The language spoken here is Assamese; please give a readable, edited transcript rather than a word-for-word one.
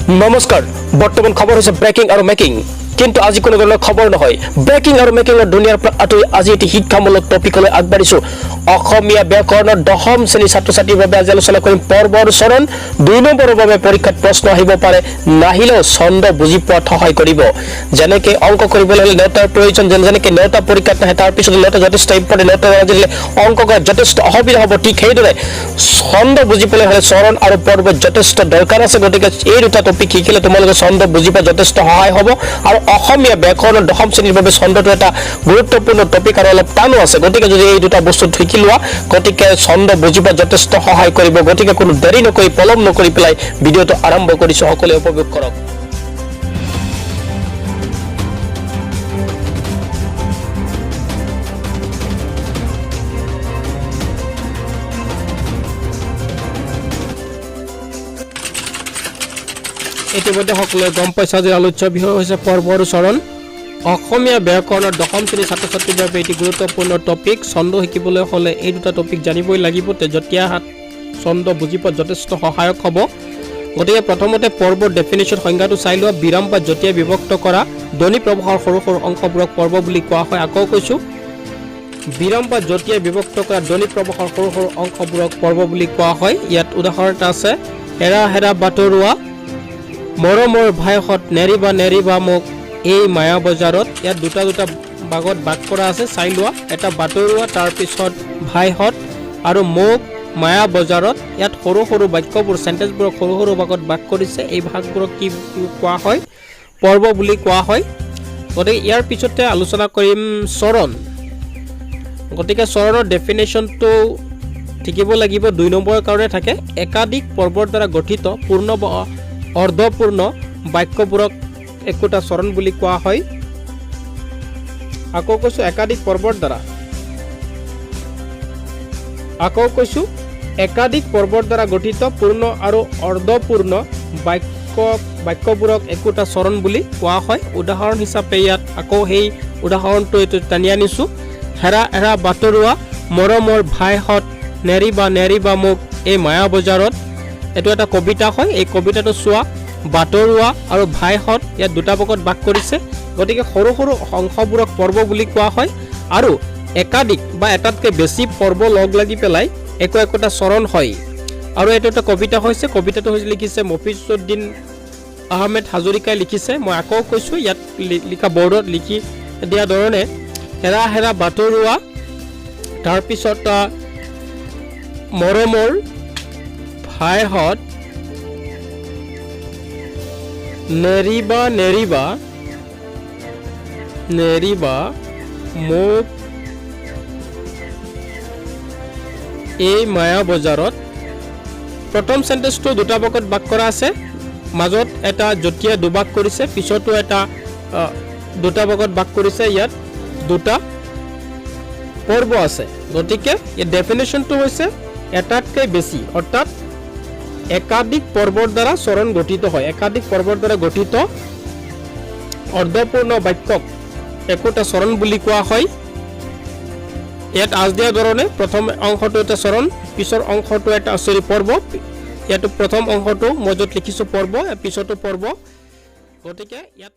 নমস্কাৰ বৰ্তমান খবৰ হৈছে ব্ৰেকিং আৰু মেকিং কিন্তু আজি কোনো ধৰণৰ খবৰ নহয় ব্ৰেকিং আৰু মেকিংৰ দুনিয়াৰ পৰা আঁতৰি আজি এটি শিক্ষামূলক টপিকলৈ আগবাঢ়িছো অসমীয়া ব্যাকৰণৰ দশম শ্ৰেণীৰ ছাত্ৰ-ছাত্ৰীৰ বাবে আজি আলোচনা কৰিম পৰ্বৰ চৰণ 2 নম্বৰৰ বাবে পৰীক্ষাত প্ৰশ্ন আহিব পাৰে নাহিলেও ছন্দ বুজি পোৱাত সহায় কৰিব যেনেকৈ অংক কৰিবলৈ হ'লে নেওতাৰ প্ৰয়োজন যেনেকৈ নেওতা পৰীক্ষাত নাহে তাৰ পিছত নেওতা যথেষ্ট ইম্পৰ্টেণ্ট নেওতা আজিলে অংক কৰা যথেষ্ট অসুবিধা হ'ব ঠিক সেইদৰে ছন্দ বুজি পেলাই হ'লে চৰণ আৰু পৰ্ব যথেষ্ট দৰকাৰ আছে গতিকে এই দুটা টপিক শিকিলে তোমালোকে ছন্দ বুজি পোৱা যথেষ্ট সহায় হ'ব আৰু অসমীয়া ব্যাকৰণৰ দশম শ্ৰেণীৰ বাবে ছন্দটো এটা গুৰুত্বপূৰ্ণ টপিক আৰু অলপ টানো আছে গতিকে যদি এই দুটা বস্তু শিকি লোৱা গতিকে ছন্দ বুজি পোৱা যথেষ্ট সহায় কৰিব গতিকে কোনো দেৰি নকৰি পলম নকৰি পেলাই ভিডিঅ'টো আৰম্ভ কৰিছো সকলোৱে উপভোগ কৰক ইতিমধ্যে সকলোৱে গম পাইছা যে আলোচ্য বিষয় হৈছে পৰ্বৰ চৰণ অসমীয়া ব্যাকৰণৰ দশম শ্ৰেণীৰ ছাত্ৰ ছাত্ৰীৰ বাবে এটি গুৰুত্বপূৰ্ণ টপিক ছন্দ শিকিবলৈ হ'লে এই দুটা টপিক জানিবই লাগিব তেতিয়া ছন্দ বুজি পোৱাত যথেষ্ট সহায়ক হ'ব গতিকে প্ৰথমতে পৰ্বৰ ডেফিনেশ্যন সংজ্ঞাটো চাই লোৱা বিৰাম বা যতিয়া বিভক্ত কৰা ধ্বনি প্ৰবাহৰ সৰু সৰু অংশবোৰক পৰ্ব বুলি কোৱা হয় আকৌ কৈছোঁ বিৰাম বা যতিয়া বিভক্ত কৰা ধ্বনি প্ৰবাহৰ সৰু সৰু অংশবোৰক পৰ্ব বুলি কোৱা হয় ইয়াত উদাহৰণ এটা আছে হেৰা হেৰা বাটৰুৱা মৰমৰ ভাইহঁত নেৰিবা মোক এই মায়া বজাৰত ইয়াত দুটা ভাগত ভাগ কৰা আছে চাই লোৱা এটা বাটৰুৱা তাৰপিছত ভাইহঁত আৰু মোক মায়া বজাৰত ইয়াত সৰু সৰু বাক্যবোৰ চেণ্টেঞ্চবোৰক সৰু সৰু ভাগত ভাগ কৰিছে এই ভাগবোৰক কি কোৱা হয় পৰ্ব বুলি কোৱা হয় গতিকে ইয়াৰ পিছতে আলোচনা কৰিম চৰণ গতিকে চৰণৰ ডেফিনেশ্যনটো থাকিব লাগিব 2 নম্বৰৰ কাৰণে থাকে একাধিক পৰ্বৰ দ্বাৰা গঠিত পূৰ্ণ অৰ্ধপূৰ্ণ বাক্যবোৰক একোটা চৰণ বুলি কোৱা হয় আকৌ কৈছোঁ একাধিক পৰ্বৰ দ্বাৰা গঠিত পূৰ্ণ আৰু অৰ্ধপূৰ্ণ বাক্যবোৰক একোটা চৰণ বুলি কোৱা হয় উদাহৰণ হিচাপে ইয়াত আকৌ সেই উদাহৰণটো এইটো টানি আনিছোঁ হেৰা হেৰা বাটৰুৱা মৰমৰ ভাইহঁত নেৰিবা মোক এই মায়া বজাৰত এইটো এটা কবিতা হয় এই কবিতাটো চোৱা বাটৰুৱা আৰু ভাইহঁত ইয়াত দুটা ভাগত ভাগ কৰিছে গতিকে সৰু সৰু অংশবোৰক পৰ্ব বুলি কোৱা হয় আৰু একাধিক বা এটাতকৈ বেছি পৰ্ব লগ লাগি পেলাই একোটা চৰণ হয় আৰু এইটো এটা কবিতা হৈছে কবিতাটো লিখিছে মফিজুদ্দিন আহমেদ হাজৰিকাই লিখিছে মই আকৌ কৈছোঁ ইয়াত লিখা বৰ্ডত লিখি দিয়া ধৰণে হেৰা হেৰা বাটৰুৱা তাৰপিছত মৰমৰ ভাইহঁত নেৰিবা মোক এই মায়া বজাৰত প্ৰথম চেণ্টেন্সটো দুটা ভাগত ভাগ কৰা আছে মাজত এটা যতিয়া দুভাগ কৰিছে পিছতো এটা দুটা ভাগত ভাগ কৰিছে ইয়াত দুটা পৰ্ব আছে গতিকে এই ডেফিনেশ্যনটো হৈছে এটাতকৈ বেছি অৰ্থাৎ একাধিক পৰ্বৰ দ্বাৰা চৰণ গঠিত হয় একাধিক পৰ্বৰ দ্বাৰা গঠিত অৰ্ধপূৰ্ণ বাক্যক একোটা চৰণ বুলি কোৱা হয় ইয়াত আজ দিয়া ধৰণে প্ৰথম অংশটো এটা চৰণ পিছৰ অংশটো এটা পৰ্ব ইয়াতো প্ৰথম অংশটো মই য'ত লিখিছোঁ পৰ্ব পিছতো পৰ্ব গতিকে ইয়াত